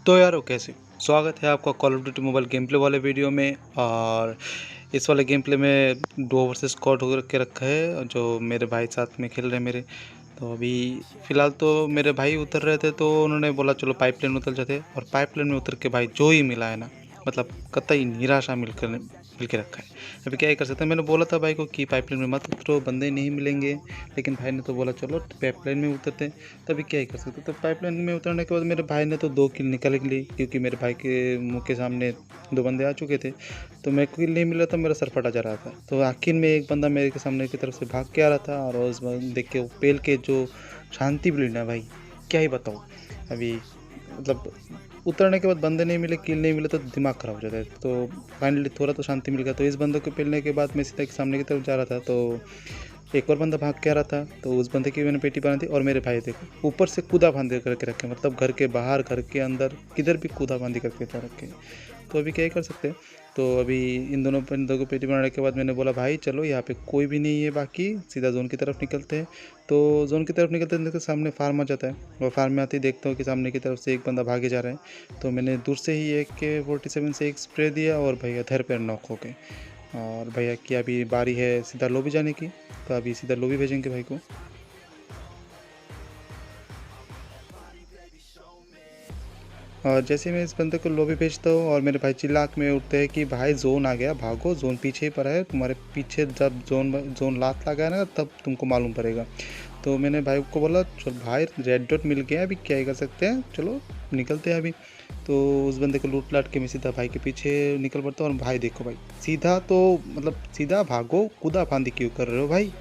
तो यारो कैसे स्वागत है आपका call of duty mobile game play वाले वीडियो में। और इस वाले गेम प्ले में डुओ वर्सेस स्क्वाड हो के रखा है जो मेरे भाई साथ में खेल रहे हैं मेरे। तो अभी फ़िलहाल तो मेरे भाई उतर रहे थे तो उन्होंने बोला चलो पाइपलाइन उतर जाते, और पाइपलाइन में उतर के भाई जो ही मिला है ना, मतलब कतई निराशा मिल के रखा है। अभी क्या ही कर सकते हैं। मैंने बोला था भाई को कि पाइपलाइन में मत उतरो, बंदे नहीं मिलेंगे, लेकिन भाई ने तो बोला चलो पाइपलाइन में उतरते हैं। तभी क्या ही कर सकते। तो पाइपलाइन में उतरने के बाद मेरे भाई ने तो 2 किल निकाल ली, क्योंकि मेरे भाई के मुंह के सामने 2 बंदे आ चुके थे। तो मेरे को किल नहीं मिला, तो मेरा सर फटा जा रहा था। तो आखिर में एक बंदा मेरे के सामने की तरफ से भाग के आ रहा था, और उस देख के वो पेल के जो शांति मिली ना भाई, क्या ही बताऊँ। अभी मतलब उतरने के बाद बंदे नहीं मिले, किल नहीं मिले, तो दिमाग ख़राब हो जाता है। तो फाइनली थोड़ा तो शांति मिल गया। तो इस बंदे को पेलने के बाद मैं सीधा सामने की तरफ जा रहा था, तो एक और बंदा भाग के आ रहा था। तो उस बंदे की मैंने पेटी बांधी, और मेरे भाई देखो ऊपर से कूदा बांधे करके रखे, मतलब घर के बाहर घर के अंदर किधर भी कूदा बांधी करके रखे। तो अभी क्या ही कर सकते हैं। तो अभी इन दोनों बंदों को पेटी बनाने के बाद मैंने बोला भाई चलो यहाँ पे कोई भी नहीं है बाकी, सीधा जोन की तरफ निकलते हैं। तो जोन की तरफ निकलते हैं तो सामने फार्म आ जाता है, और फार्म में आते ही देखता हूँ कि सामने की तरफ से एक बंदा भागे जा रहा है। तो मैंने दूर से ही AK-47 से एक स्प्रे दिया, और भैया धर पैर नॉक हो गए। और भैया की अभी बारी है सीधा लॉबी जाने की। तो अभी सीधा लॉबी भेजेंगे भाई को। और जैसे मैं इस बंदे को लॉबी भेजता हूँ, और मेरे भाई चिल्लाक में उठते हैं कि भाई जोन आ गया, भागो, जोन पीछे ही पड़ा है तुम्हारे पीछे, जब जोन जोन लात लगा है ना तब तुमको मालूम पड़ेगा। तो मैंने भाई को बोला चल भाई रेड डॉट मिल गया, अभी क्या ही कर सकते हैं, चलो निकलते हैं अभी। तो उस बंदे को लूट लाट के मैं सीधा भाई के पीछे निकल पड़ता हूँ। और भाई देखो भाई, सीधा तो मतलब सीधा भागो, कूदा फांदी क्यों कर रहे हो भाई,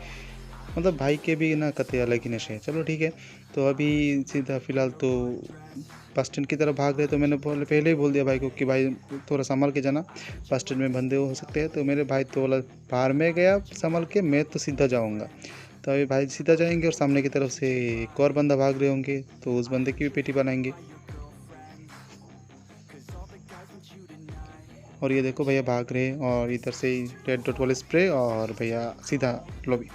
मतलब भाई के भी ना कते अलग ही नशे हैं। चलो ठीक है। तो अभी सीधा फ़िलहाल तो बस स्टैंड की तरफ भाग रहे। तो मैंने पहले ही बोल दिया भाई को कि भाई थोड़ा संभल के जाना, बस स्टैंड में बंदे हो सकते हैं। तो मेरे भाई तो बोला बाहर में गया संभल के, मैं तो सीधा जाऊँगा। तो अभी भाई सीधा जाएंगे, और सामने की तरफ से एक और बंदा भाग रहे होंगे, तो उस बंदे की भी पेटी बनाएंगे। और ये देखो भैया भाग रहे हैं, और इधर से ही रेड डॉट वाले स्प्रे, और भैया सीधा लॉबी।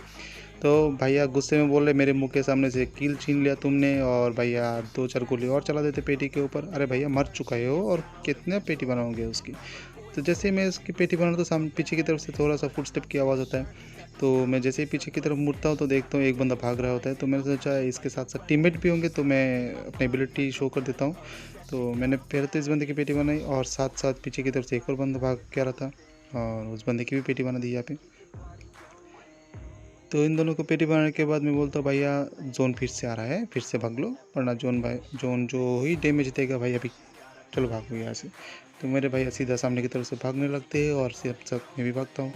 तो भैया गुस्से में बोल रहे मेरे मुंह के सामने से किल छीन लिया तुमने, और भैया 2-4 गोली और चला देते पेटी के ऊपर। अरे भैया मर चुका है वो, और कितने पेटी बनाओगे उसकी। तो जैसे ही मैं उसकी पेटी बनाता तो सामने पीछे की तरफ से थोड़ा सा फुट स्टेप की आवाज़ होता है। तो मैं जैसे ही पीछे की तरफ मुड़ता हूँ तो देखता हूँ एक बंदा भाग रहा होता है। तो मैंने सोचा इसके साथ साथ टीममेट भी होंगे, तो मैं अपनी एबिलिटी शो कर देता हूँ। तो मैंने पहले तो इस बंदे की पेटी बनाई, और साथ साथ पीछे की तरफ से एक और बंदा भाग के आ रहा था, और उस बंदे की भी पेटी बना दी यहाँ पे। तो इन दोनों को पेटी बनाने के बाद मैं बोलता हूँ भैया जोन फिर से आ रहा है, फिर से भाग लो, वरना जोन जो ही डैमेज देगा भाई अभी, चलो भागो यहाँ से। तो मेरे भैया सीधा सामने की तरफ से भागने लगते हैं, और सब सब मैं भी भागता हूँ।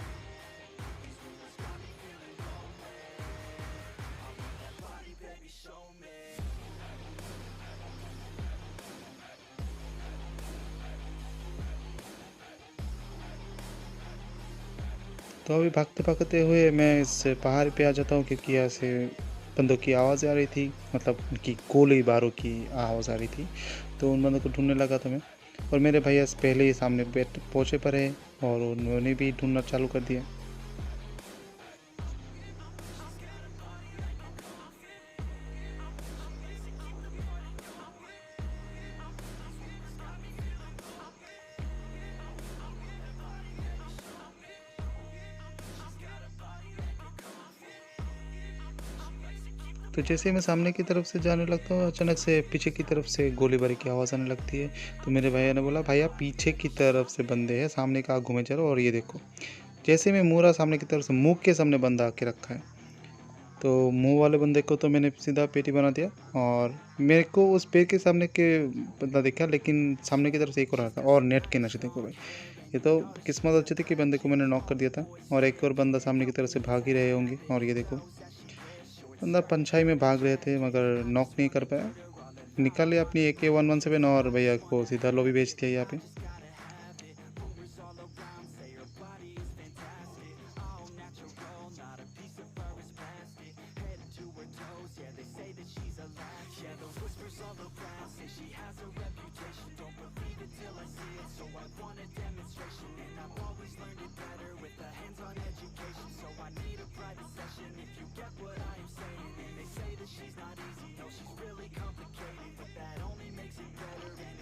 तो अभी भागते भागते हुए मैं इस पहाड़ पे आ जाता हूँ, क्योंकि यहाँ से बंदों की आवाज़ आ रही थी, मतलब उनकी गोली बारों की आवाज़ आ रही थी। तो उन बंदों को ढूंढने लगा था मैं, और मेरे भैया पहले ही सामने बैठ पहुँचे पर है, और उन्होंने भी ढूंढना चालू कर दिया। तो जैसे ही मैं सामने की तरफ से जाने लगता हूँ, अचानक से पीछे की तरफ से गोलीबारी की आवाज़ आने लगती है। तो मेरे भैया ने बोला भैया पीछे की तरफ से बंदे हैं, सामने का घूमे चलो। और ये देखो जैसे मैं मुँह रहा सामने की तरफ से, मुँह के सामने बंदा आके रखा है। तो मुँह वाले बंदे को तो मैंने सीधा पेटी बना दिया, और मेरे को उस पेड़ के सामने के बंदा देखा, लेकिन सामने की तरफ से एक और आ रहा था, और नेट के नशे देखो भाई। ये तो किस्मत अच्छी थी कि बंदे को मैंने नॉक कर दिया था, और एक और बंदा सामने की तरफ से भाग ही रहे होंगे। और ये देखो बंदा पंछाई में भाग रहे थे, मगर नॉक नहीं कर पाया। निकाल लिया अपनी AK-117, और भैया को सीधा लॉबी भेज दिया यहाँ पे।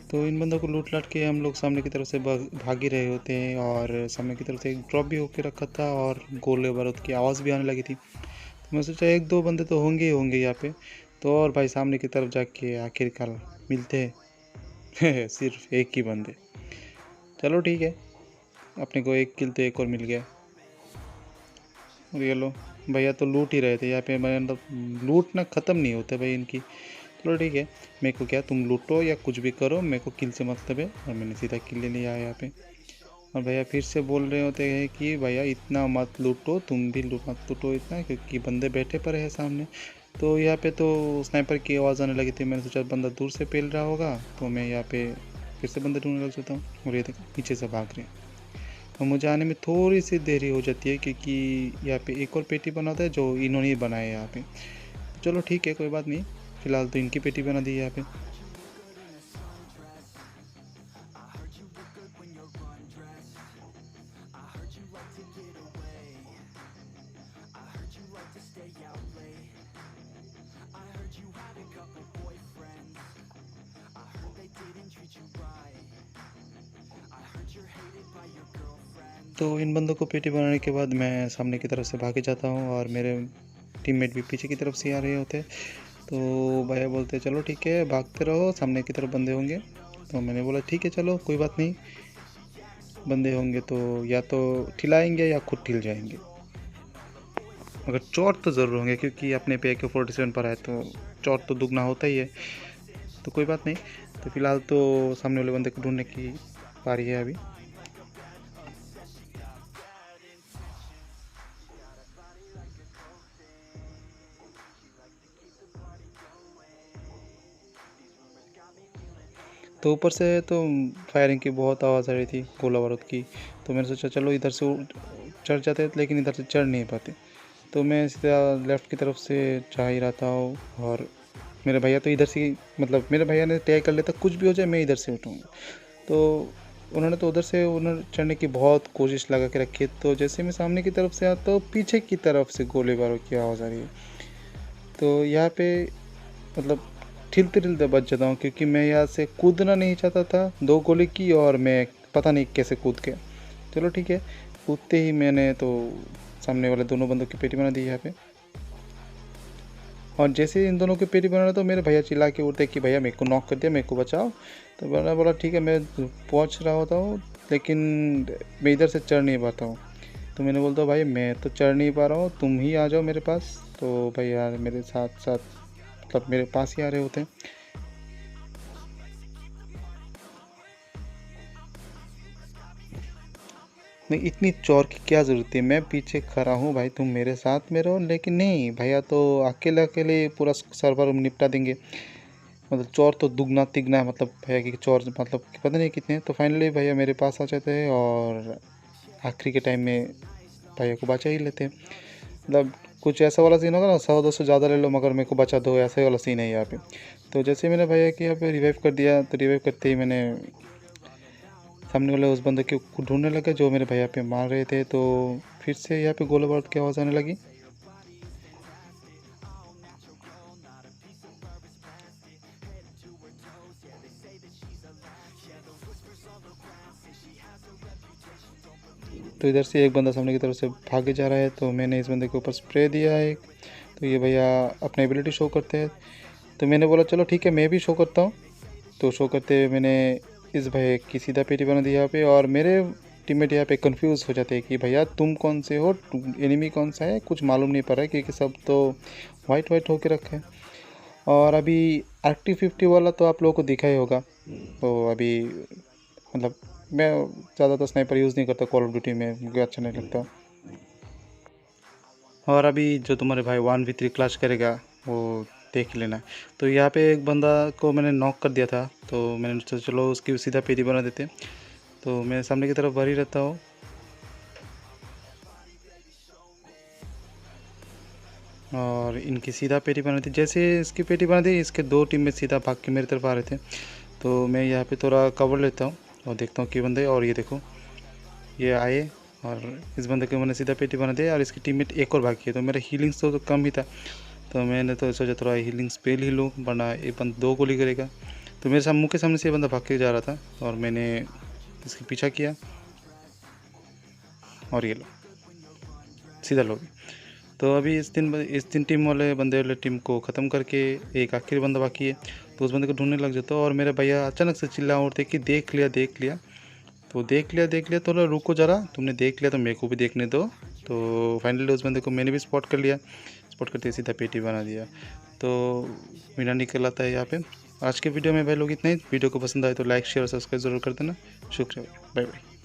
तो इन बंदों को लूट लाट के हम लोग सामने की तरफ से भाग ही रहे होते हैं, और सामने की तरफ से एक ड्रॉप भी होके रखा था और गोले बारूद की आवाज़ भी आने लगी थी। तो मैं सोचा एक दो बंदे तो होंगे ही होंगे यहाँ पे। तो और भाई सामने की तरफ जाके आखिरकार मिलते हैं सिर्फ एक ही बंदे। चलो ठीक है, अपने को एक किल तो एक और मिल गया। और ये लो भैया तो लूट ही रहे थे यहाँ पे, मतलब लूटना ख़त्म नहीं होता भाई इनकी। चलो ठीक है, मेरे को क्या, तुम लूटो या कुछ भी करो, मेरे को किल से मतलब है। और मैंने सीधा किल ले लिया यहाँ पे। और भैया फिर से बोल रहे होते हैं कि भैया इतना मत लूटो, तुम भी मत लूटो इतना, क्योंकि बंदे बैठे पड़े हैं सामने। तो यहाँ पे तो स्नाइपर की आवाज़ आने लगी थी। मैंने सोचा बंदा दूर से पेल रहा होगा, तो मैं यहाँ पे फिर से बंदे ढूंढने लग जाता हूँ। और ये देखो पीछे से भाग रहे हैं, और मुझे आने में थोड़ी सी देरी हो जाती है, क्योंकि यहाँ पे एक और पेटी बनाता है जो इन्होंने ही बनाया है यहाँ पे। चलो ठीक है, कोई बात नहीं, फ़िलहाल तो इनकी पेटी बना दी है यहाँ पे। तो इन बंदों को पेटी बनाने के बाद मैं सामने की तरफ से भागे जाता हूँ, और मेरे टीममेट भी पीछे की तरफ से आ रहे होते। तो भैया बोलते चलो ठीक है, भागते रहो, सामने की तरफ बंदे होंगे। तो मैंने बोला ठीक है चलो कोई बात नहीं, बंदे होंगे तो या तो ठिलाएंगे या खुद ठिल जाएंगे, मगर चोट तो ज़रूर होंगे, क्योंकि अपने पे AK-47 पर है तो चोट तो दुगना होता ही है। तो कोई बात नहीं, तो फिलहाल तो सामने वाले बंदे को ढूंढने की बारी है अभी। तो ऊपर से तो फायरिंग की बहुत आवाज़ आ रही थी, गोला बारूद की। तो मैंने सोचा चलो इधर से चढ़ जाते, लेकिन इधर से चढ़ नहीं पाते। तो मैं सीधा लेफ़्ट की तरफ से जा ही रहा था, और मेरे भैया तो इधर से, मतलब मेरे भैया ने तय कर लेता कुछ भी हो जाए मैं इधर से उठूँगा। तो उन्होंने तो उधर से उन्होंने चढ़ने की बहुत कोशिश लगा के रखी है। तो जैसे मैं सामने की तरफ से आता हूँ, पीछे की तरफ से गोले बारूद की आवाज़ आ रही है। तो यहाँ पे मतलब ठिलते ठिलते बच जाता हूँ, क्योंकि मैं यहाँ से कूदना नहीं चाहता था। 2 गोली की और मैं पता नहीं कैसे कूद गया। चलो ठीक है, कूदते ही मैंने तो सामने वाले दोनों बंदों की पेटी बना दी यहाँ पे। और जैसे ही इन दोनों की पेटी बना रहा तो मेरे भैया चिल्ला के उठते कि भैया मेरे को नॉक कर दिया, मेरे को बचाओ। तो मैंने बोला ठीक है, मैं पहुँच रहा होता हूँ, लेकिन मैं इधर से चढ़ नहीं पाता हूँ। तो मैंने बोलता भाई मैं तो चढ़ नहीं पा रहा हूँ, तुम ही आ जाओ मेरे पास। तो भाई यार मेरे साथ साथ, मतलब मेरे पास ही आ रहे होते हैं। नहीं, इतनी चौर की क्या ज़रूरत है, मैं पीछे खड़ा हूँ भाई, तुम मेरे साथ में रहो। लेकिन नहीं, भैया तो अकेले अकेले पूरा सर्वर निपटा देंगे। मतलब चौर तो दुगना तिगना, मतलब भैया की चौर मतलब पता नहीं कितने। तो फाइनली भैया मेरे पास आ जाते हैं, और आखिरी के टाइम में भैया को बचा ही लेते हैं। मतलब कुछ ऐसा वाला सीन होगा ना, 100-200 ज़्यादा ले लो मगर मेरे को बचा दो, ऐसे वाला सीन है यहाँ पे। तो जैसे मैंने भैया की यहाँ पे रिवाइव कर दिया, तो रिवाइव करते ही मैंने सामने वाले उस बंदे को ढूंढने लगे जो मेरे भैया पे मार रहे थे। तो फिर से यहाँ पे गोला बारूद की आवाज़ आने लगी। तो इधर से एक बंदा सामने की तरफ से भागे जा रहा है, तो मैंने इस बंदे के ऊपर स्प्रे दिया है एक। तो ये भैया अपनी एबिलिटी शो करते हैं। तो मैंने बोला चलो ठीक है, मैं भी शो करता हूँ। तो शो करते हुए मैंने इस भैया की सीधा पेटी बना दी यहाँ पे, और मेरे टीममेट यहाँ पे कंफ्यूज हो जाते हैं कि भैया तुम कौन से हो, एनिमी कौन सा है, कुछ मालूम नहीं पड़ रहा है, क्योंकि सब तो वाइट वाइट होके रखे हैं। और अभी RT-50 वाला तो आप लोगों को दिखा ही होगा। तो अभी मतलब मैं ज़्यादातर स्नाइपर यूज़ नहीं करता कॉल ऑफ ड्यूटी में, मुझे अच्छा नहीं लगता। और अभी जो तुम्हारे भाई 1v3 क्लच करेगा वो देख लेना। तो यहाँ पे एक बंदा को मैंने नॉक कर दिया था, तो मैंने सोचा चलो उसकी सीधा पेटी बना देते। तो मैं सामने की तरफ बढ़ ही रहता हूँ, और इनकी सीधा पेटी बना दी। जैसे इसकी पेटी बना दी, इसके 2 टीम में सीधा भाग के मेरी तरफ आ रहे थे। तो मैं यहाँ पे थोड़ा कवर लेता हूँ और देखता हूँ कि बंदे, और ये देखो ये आए, और इस बंदे को मैंने सीधा पेटी बना दिया, और इसकी टीममेट एक और भागी है। तो मेरा हीलिंग्स तो कम ही था, तो मैंने तो सोचा थोड़ा हीलिंग्स पे ही लूँ, वरना ये बंद 2 गोली करेगा। तो मेरे मुँह के सामने से ये बंदा भाग के जा रहा था और मैंने इसके पीछा किया और ये लो सीधा लोगे। तो अभी इस दिन टीम वाले टीम को ख़त्म करके एक आखिरी बंदा बाकी है, तो उस बंदे को ढूंढने लग जाता है। और मेरा भैया अचानक से चिल्ला उठते कि देख लिया तो देख लिया तो रुको ज़रा, तुमने देख लिया तो मेरे को भी देखने दो। तो फाइनली उस बंदे को मैंने भी स्पॉट कर लिया, स्पॉट करते सीधा पेटी बना दिया। तो मीना निकल आता है यहाँ पे। आज के वीडियो में भाई लोग इतना ही। वीडियो को पसंद आए तो लाइक शेयर और सब्सक्राइब ज़रूर कर देना। शुक्रिया, बाय बाय।